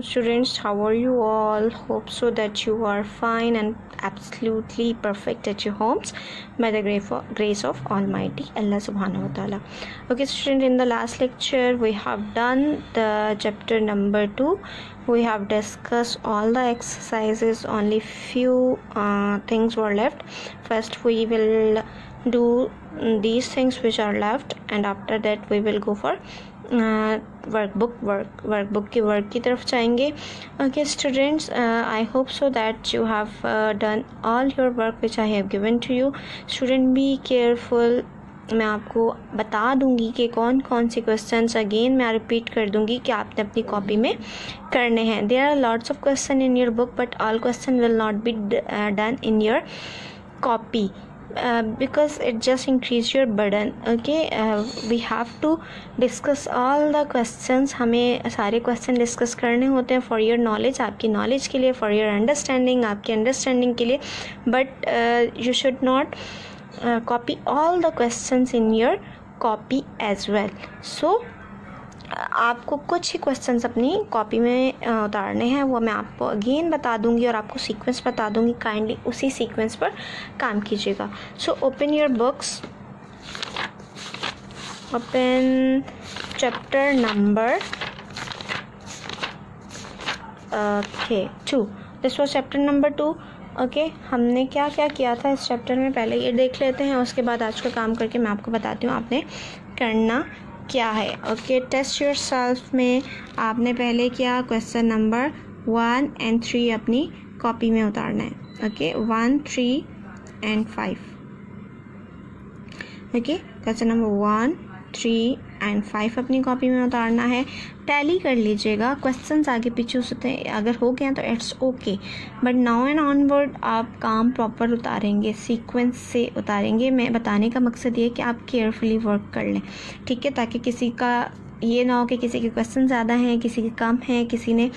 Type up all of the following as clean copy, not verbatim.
Students, how are you all? Hope so that you are fine and absolutely perfect at your homes by the grace of Almighty Allah Subhanahu wa Ta'ala. Okay, student, in the last lecture we have done the chapter number 2. We have discussed all the exercises. Only few things were left. First we will do these things which are left, and after that we will go for workbook की work की तरफ जाएंगे. Okay students, I hope so that you have done all your work which I have given to you. Student, be careful. मैं आपको बता दूंगी कि कौन कौन से क्वेश्चंस, अगेन मैं रिपीट कर दूंगी कि आपने अपनी कॉपी में करने हैं. There are lots of question in your book but all question will not be done in your copy. Because it just increase your burden. Okay, we have to discuss all the questions. हमें सारे question discuss करने होते हैं for your knowledge, आपकी knowledge के लिए, for your understanding, आपकी understanding के लिए. But you should not copy all the questions in your copy as well. So आपको कुछ ही क्वेश्चंस अपनी कॉपी में उतारने हैं. वो मैं आपको अगेन बता दूंगी और आपको सीक्वेंस बता दूंगी. काइंडली उसी सीक्वेंस पर काम कीजिएगा. So open your books, open chapter number 2. This was chapter number 2. Okay, हमने क्या क्या किया था इस चैप्टर में पहले ये देख लेते हैं. उसके बाद आज का काम करके मैं आपको बताती हूँ आपने करना क्या है. ओके, टेस्ट योर सेल्फ में आपने पहले क्या क्वेश्चन नंबर 1 and 3 अपनी कॉपी में उतारना है. Okay, 1, 3 and 5. Okay, question number 1, 3 and 5 अपनी कॉपी में उतारना है. टैली कर लीजिएगा. क्वेश्चंस आगे पीछे होते अगर हो गए तो it's okay, but now and onward आप काम प्रॉपर उतारेंगे, सीक्वेंस से उतारेंगे. मैं बताने का मकसद ये है कि आप केयरफुली वर्क कर लें, ठीक है, ताकि किसी का ये ना हो कि किसी के क्वेश्चन ज़्यादा हैं, किसी के कम हैं, किसी ने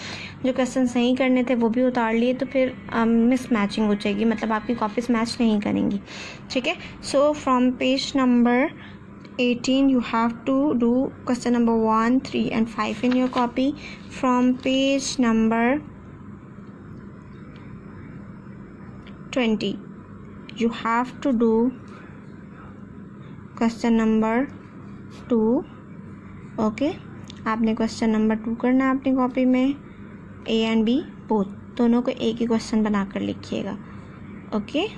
जो क्वेश्चन सही करने थे वो भी उतार लिए, तो फिर मिस मैचिंग हो जाएगी, मतलब आपकी कॉपीज मैच नहीं करेंगी. ठीक है. So from page number 18 you have to do question number 1, 3 and 5 in your copy. From page number 20 you have to do question number 2. Okay, आपने क्वेश्चन नंबर 2 करना है अपनी कॉपी में. A and B बोथ दोनों को एक ही question बनाकर लिखिएगा. Okay,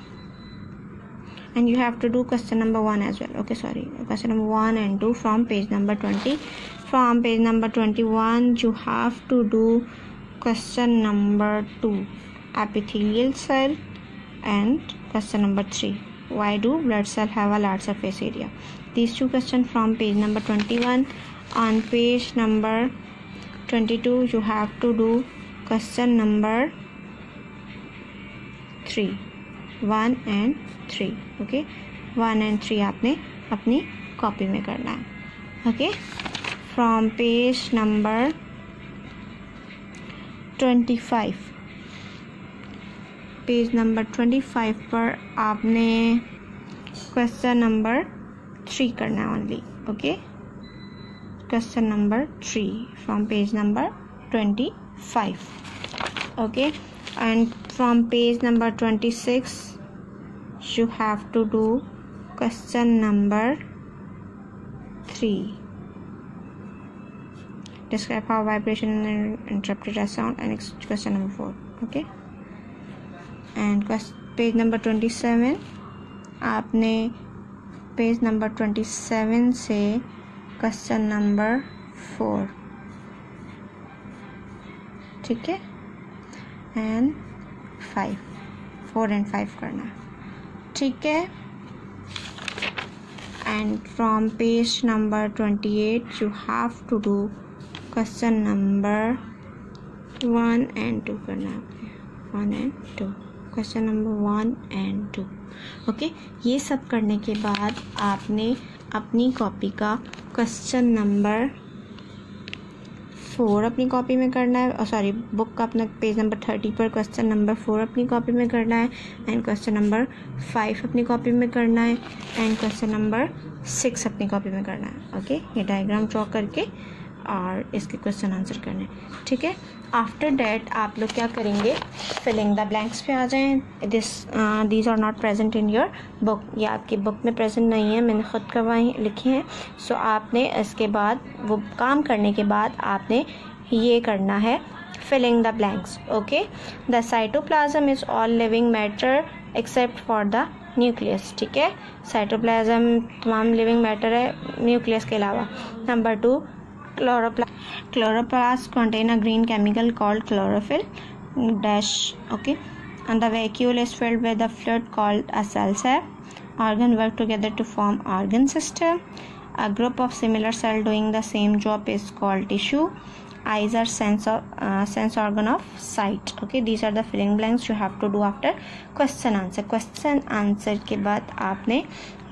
and you have to do question number 1 as well. Okay, sorry, question number 1 and 2 from page number 20. From page number 21 you have to do question number 2, epithelial cell, and question number 3, why do blood cell have a large surface area. These two questions from page number 21. On page number 22 you have to do question number 3, 1 and 3. Okay, 1 and 3 आपने अपनी copy में करना है. Okay, from page number 25, page number 25 पर आपने question number 3 करना है only. Okay, question number 3 from page number 25. Okay, and from page number 26 you have to do question number 3, describe how vibration is interpreted as sound, and question number 4. okay, and page number 27 आपने page number 27 से question number 4, ठीक है, and 5, 4 and 5 करना है. ठीक है. and from page number 28 you have to do question number 1 and 2 करना है. 1 and 2, question number 1 and 2. Okay, ये सब करने के बाद आपने अपनी कॉपी का क्वेश्चन नंबर 4 अपनी कॉपी में करना है. सॉरी, बुक का अपना पेज नंबर 30 पर क्वेश्चन नंबर 4 अपनी कॉपी में करना है, एंड क्वेश्चन नंबर 5 अपनी कॉपी में करना है, एंड क्वेश्चन नंबर 6 अपनी कॉपी में करना है. ओके, ये डायग्राम ड्रॉ करके और इसके क्वेश्चन आंसर करने, ठीक है। आफ्टर डैट आप लोग क्या करेंगे, फिलिंग द ब्लैंक्स पे आ जाएं। These are not present in your book, ये आपकी बुक में प्रेजेंट नहीं है, मैंने ख़ुद करवाई लिखी हैं। सो आपने इसके बाद वो काम करने के बाद आपने ये करना है, filling the blanks. Okay, the cytoplasm is all living matter except for the nucleus, ठीक है। साइटोप्लाज्म तमाम लिविंग मैटर है न्यूक्लियस के अलावा। Number 2, chloroplast contain a green chemical called chlorophyll dash, okay, and the vacuole is filled with a fluid called a cell sap. Organ work together to form organ system. A group of similar cell doing the same job is called tissue. Eyes are sense organ of sight. Okay, these are the filling blanks you have to do after question answer. Question answer के बाद आपने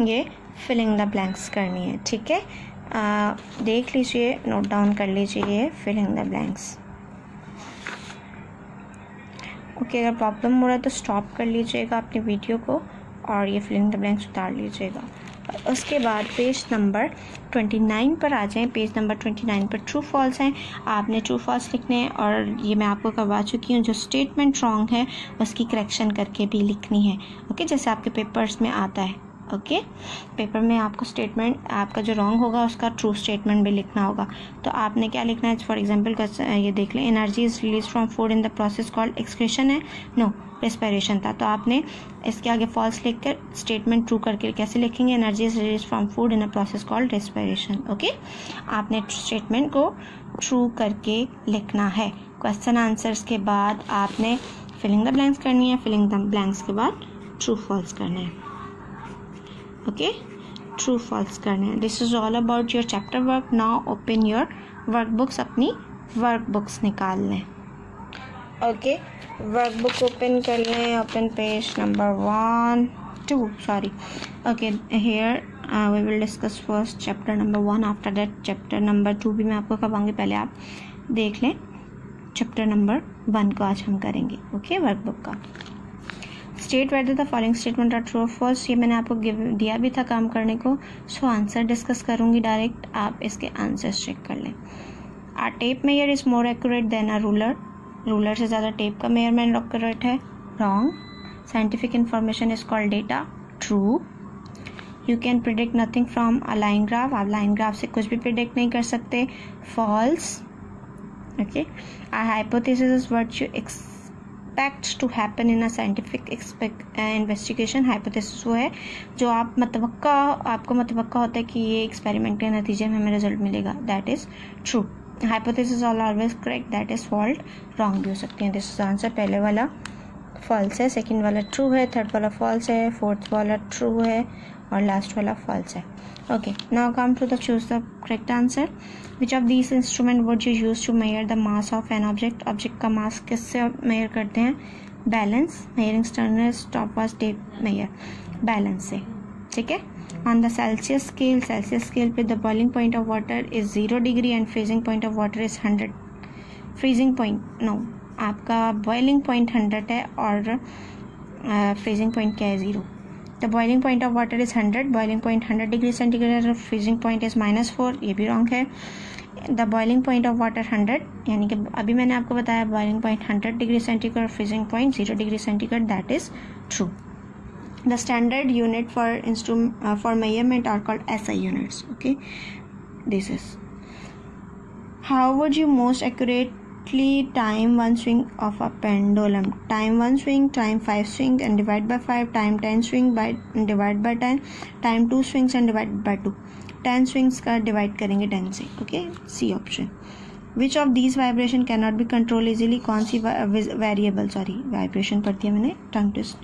ये filling the blanks करनी है, ठीक है। देख लीजिए, नोट डाउन कर लीजिए फिलिंग द ब्लैंक्स। ओके, अगर प्रॉब्लम हो रहा है तो स्टॉप कर लीजिएगा अपनी वीडियो को और ये फिलिंग द ब्लैंक्स उतार लीजिएगा। और उसके बाद पेज नंबर 29 पर आ जाएं। पेज नंबर 29 पर ट्रू फॉल्स हैं, आपने ट्रू फॉल्स लिखने हैं और ये मैं आपको करवा चुकी हूँ। जो स्टेटमेंट रॉन्ग है उसकी करेक्शन करके भी लिखनी है। ओके, जैसे आपके पेपर्स में आता है। ओके, पेपर में आपको स्टेटमेंट आपका जो रॉन्ग होगा उसका ट्रू स्टेटमेंट भी लिखना होगा। तो आपने क्या लिखना है, फॉर एग्जांपल ये देख लें, energy is release from food in the process called excretion है, नो रेस्पिरेशन था। तो आपने इसके आगे फॉल्स लिखकर स्टेटमेंट ट्रू करके कैसे लिखेंगे, energy is release from food in a process called respiration. Okay, आपने स्टेटमेंट को ट्रू करके लिखना है। क्वेश्चन आंसर्स के बाद आपने फिलिंग द ब्लैंक्स करनी है, फिलिंग द ब्लैंक्स के बाद ट्रू फॉल्स करना है। ओके, ट्रू फॉल्स करने हैं। This is all about your chapter work. Now open your work books, अपनी वर्क बुक्स निकाल लें। ओके, वर्क बुक ओपन कर लें। Open page number 1, 2 sorry. Okay, here we will discuss first chapter number 1, after that chapter number 2 भी मैं आपको करवाऊंगी, पहले आप देख लें। चैप्टर नंबर 1 को आज हम करेंगे। ओके, वर्क बुक का state whether the following statement are true और फॉल्स, ये मैंने आपको दिया भी था काम करने को। सो आंसर डिस्कस करूंगी डायरेक्ट, आप इसके आंसर्स चेक कर लें। A tape measure is more accurate than a ruler, ruler से ज़्यादा टेप का मेजरमेंट एक्यूरेट है, wrong. Scientific information is called data, true. You can predict nothing from a line graph, आप line graph से कुछ भी प्रिडिक्ट नहीं कर सकते, false. Okay, a hypothesis is what you expect to happen in a scientific investigation. Hypothesis वो है जो आपको मतवक्का होता है कि ये एक्सपेरिमेंट के नतीजे में हमें रिजल्ट मिलेगा, that is true. Hypothesis are always correct, that is fault, wrong भी हो सकते हैं। This is answer. पहले वाला फॉल्स है, सेकंड वाला ट्रू है, थर्ड वाला फॉल्स है, फोर्थ वाला ट्रू है और लास्ट वाला फॉल्स है। Okay, now come to the choose the correct answer. Which of these instrument would you use to measure the mass of an object, object का mass किससे measure करते हैं, balance, measuring sterner, stopwatch, tape measure, balance से, ठीक है। On the Celsius scale पे the boiling point of water is 0 degree and freezing point of water is 100। Freezing point no, आपका boiling point 100 है और फ्रीजिंग पॉइंट क्या है, 0। The boiling point of water is 100, boiling point 100 degree centigrade और freezing point is -4, ये भी wrong है। The boiling point of water 100, यानी कि अभी मैंने आपको बताया बॉइलिंग पॉइंट 100 डिग्री सेंटीग्रेड और freezing point 0 degree centigrade, that is true. The standard unit for measurement are called SI units. Okay, this is how would you most accurately time one swing of a pendulum, time 1 swing, time 5 swing and divide by 5, time 10 swing by divide by 10, time 2 swings and divide by 2, 10 swings का divide करेंगे 10 से। Okay, C option. Which of these vibration can not be control easily, कौन सी variable, sorry vibration पढ़ दिया मैंने, tongue twist.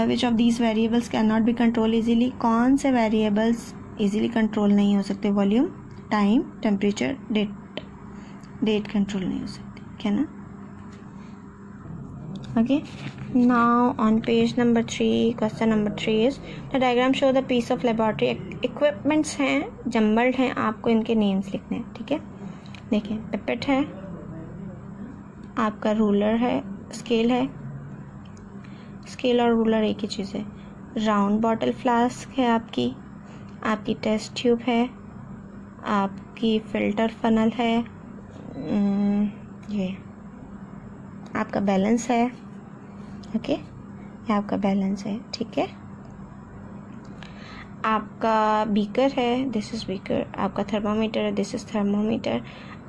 Which of these variables can not be control easily, कौन से वेरिएबल्स इजीली कंट्रोल नहीं हो सकते, volume, time, temperature, date control नहीं हो सकती, क्या ना। Okay, now on page number 3, question number 3 is the diagram show the piece of laboratory equipments हैं, जम्बल्ड हैं, आपको इनके नेम्स लिखने हैं, ठीक है। देखिए, पिपेट है, आपका रूलर है, स्केल है, स्केल और रूलर एक ही चीज़ है। राउंड बॉटल फ्लास्क है आपकी टेस्ट ट्यूब है, आपकी फ़िल्टर फनल है, ये आपका बैलेंस है, ओके, ये आपका बैलेंस है, ठीक है। आपका बीकर है, दिस इज़ बीकर, आपका थर्मामीटर है, दिस इज़ थर्मामीटर,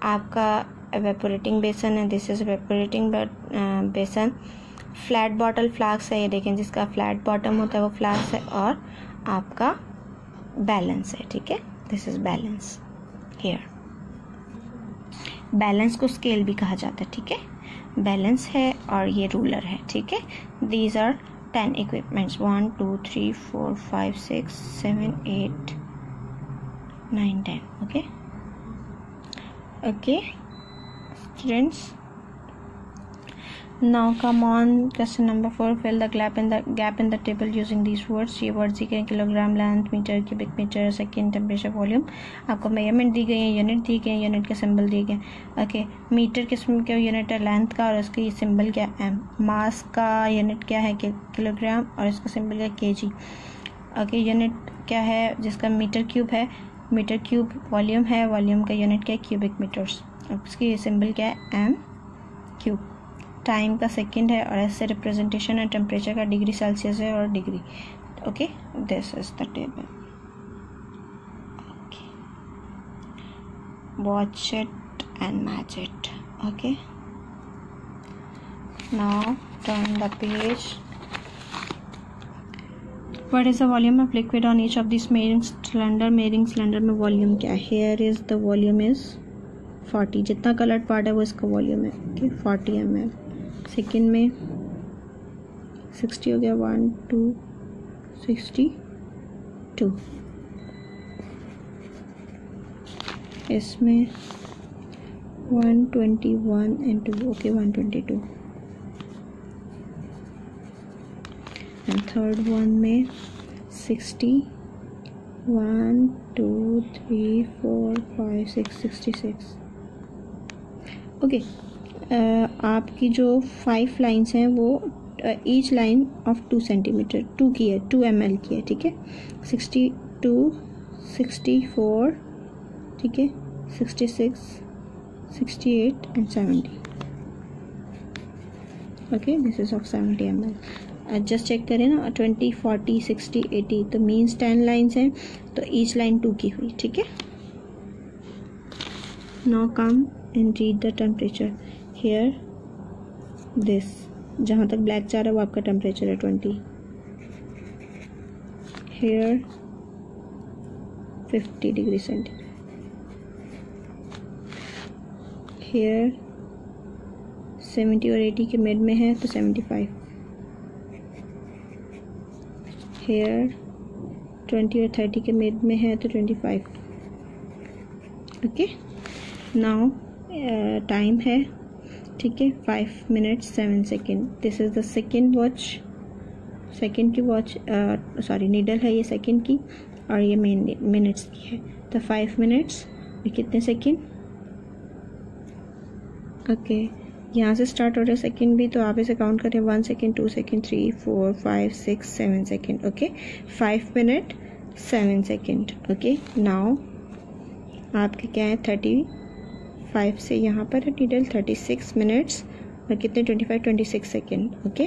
आपका एवेपोरेटिंग बेसन है, दिस इज़ एवेपोरेटिंग बेसन, फ्लैट बॉटल फ्लास्क है, ये देखें जिसका फ्लैट बॉटम होता है वो फ्लास्क है, और आपका बैलेंस है, ठीक है, this is balance here. Balance को स्केल भी कहा जाता है, ठीक है, बैलेंस है और ये रूलर है, ठीक है। These are 10 equipments, 1 2 3 4 5 6 7 8 9 10, okay, students. Now come on, question number 4, fill the gap in the table using these words. ये वर्ड्स दिए गए kilogram, length, metre, cubic metre, second, temperature, volume. आपको मेजरमेंट दी गई है, यूनिट दी गई है, यूनिट के सिंबल दिए गए, ओके। मीटर किस्म का यूनिट है, लेंथ का, और उसका सिंबल क्या है, एम। मास का यूनिट क्या है, किलोग्राम, और इसका सिंबल क्या है, केजी, ओके। यूनिट क्या है जिसका मीटर क्यूब है, मीटर क्यूब। वॉल्यूम है, वॉल्यूम का यूनिट क्या है, क्यूबिक मीटर्स, उसकी सिंबल क्या है, एम क्यूब। टाइम का सेकंड है, और ऐसे रिप्रेजेंटेशन है, टेम्परेचर का डिग्री सेल्सियस है और degree, okay. This is the table, okay, watch it and match it, okay. Now turn the page. What is the volume of liquid on each of this मेयरिंग cylinder. मेयरिंग cylinder में volume क्या है, here is the volume is 40, जितना coloured part है वो इसका volume है, okay, 40 ml। Second में 60 हो गया, 1 2 62, इसमें 121 and 2, okay, 122। And third one में 60, 1 2 3 4 5 6 66, ओके। आपकी जो 5 लाइन्स हैं वो ईच लाइन ऑफ 2 सेंटीमीटर, 2 की है, 2 ml की है, ठीक है। 62 64, ठीक है, 66 68 and 70, okay, this is of 70 ml। Just check करें ना, 20 40 60 80, तो मीन्स 10 लाइन्स हैं, तो ईच लाइन 2 की हुई, ठीक है। Now come and read the temperature. Here this, जहाँ तक ब्लैक जा रहा है वो आपका टेम्परेचर है 20। Here 50 degree centigrade. हियर 70 और 80 के मिड में है तो 75। हेयर 20 और 30 के मिड में है तो 25, ओके। नाउ टाइम है, ठीक है, 5 minutes 7 seconds। This is the second watch, second की वॉच, सॉरी नीडल है ये सेकेंड की, और ये मेन मिनट्स की है, तो 5 minutes, ये कितने सेकेंड, ओके। यहाँ से स्टार्ट हो रहे सेकेंड भी, तो आप इसे काउंट करें, 1 second 2 second 3 4 5 6 7 second, okay. 5 minutes 7 second, okay. Now आपके क्या है, 35 से यहाँ पर है नीडल, 36 minutes और कितने, 26 second, okay.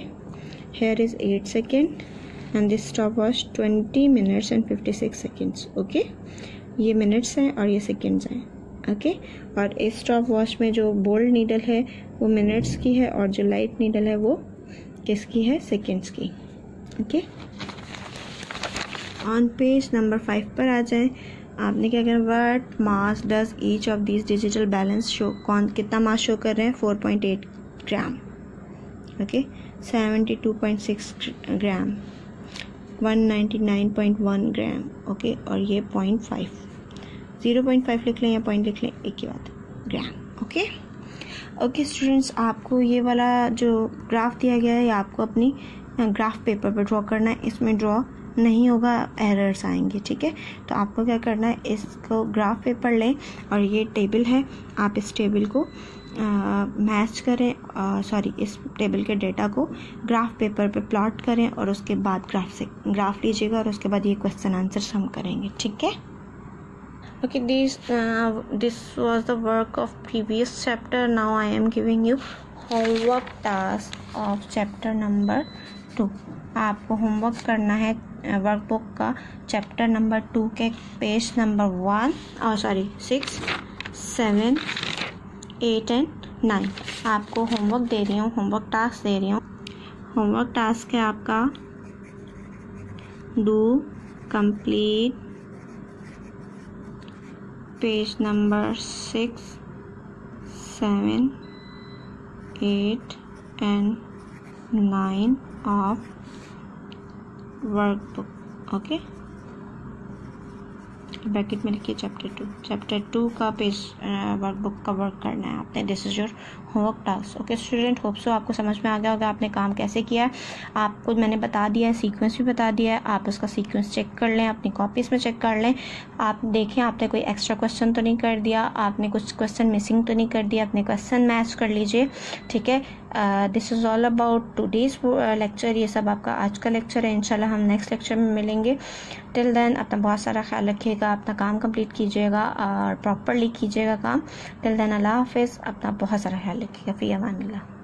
Here is 8 seconds and this stop watch 20 minutes and 56 seconds, okay. ये मिनट्स हैं और ये सेकेंड्स हैं, ओके। और इस स्टॉप वॉच में जो बोल्ड नीडल है वो मिनट्स की है, और जो लाइट नीडल है वो किसकी है, सेकेंड्स की, ओके। ऑन पेज नंबर 5 पर आ जाएं। आपने क्या करना, what mass does each of this digital balance show, कौन कितना मास शो कर रहे हैं, 4.8 ग्राम, ओके। 72.6 ग्राम, 199.1 ग्राम, ओके। और ये 0.5 लिख लें या पॉइंट लिख लें, एक ही बात, ग्राम, ओके। ओके स्टूडेंट्स, आपको ये वाला जो ग्राफ दिया गया है, ये आपको अपनी ग्राफ पेपर पर ड्रॉ करना है। इसमें ड्रॉ नहीं होगा, एरर्स आएंगे, ठीक है। तो आपको क्या करना है, इसको ग्राफ पेपर लें और ये टेबल है, आप इस टेबल को मैच करें, इस टेबल के डेटा को ग्राफ पेपर पे प्लॉट करें, और उसके बाद ग्राफ लीजिएगा, और उसके बाद ये क्वेश्चन आंसर हम करेंगे, ठीक है। Okay, this was the work of previous chapter. Now I am giving you homework task of chapter number 2. आपको होमवर्क करना है वर्कबुक का चैप्टर नंबर 2 के पेज नंबर 6, 7, 8 एंड 9. आपको होमवर्क दे रही हूँ, होमवर्क टास्क दे रही हूँ. होमवर्क टास्क है आपका do complete page number 6, 7, 8 and 9 of workbook. Okay, bracket में लिखिए चैप्टर 2 का पेज वर्कबुक का वर्क करना है आपने. This is your homework task. Okay student, hope so आपको समझ में आ गया होगा आपने काम कैसे किया है. आपको मैंने बता दिया है, सीक्वेंस भी बता दिया है. आप उसका सीक्वेंस चेक कर लें, अपनी कॉपीज़ में चेक कर लें. आप देखें आपने कोई एक्स्ट्रा क्वेश्चन तो नहीं कर दिया, आपने कुछ क्वेश्चन मिसिंग तो नहीं कर दिया. अपने क्वेश्चन मैच कर लीजिए. ठीक है, this is all about today's lecture. ये सब आपका आज का लेक्चर है. इंशाल्लाह हम नेक्स्ट लेक्चर में मिलेंगे. टिल देन अपना बहुत सारा ख्याल रखिएगा, अपना काम कंप्लीट कीजिएगा और प्रॉपरली कीजिएगा काम. टिल देन अल्लाह हाफिज़. अपना बहुत सारा ख्याल रखिएगा. फ़ी अमानिल्लाह.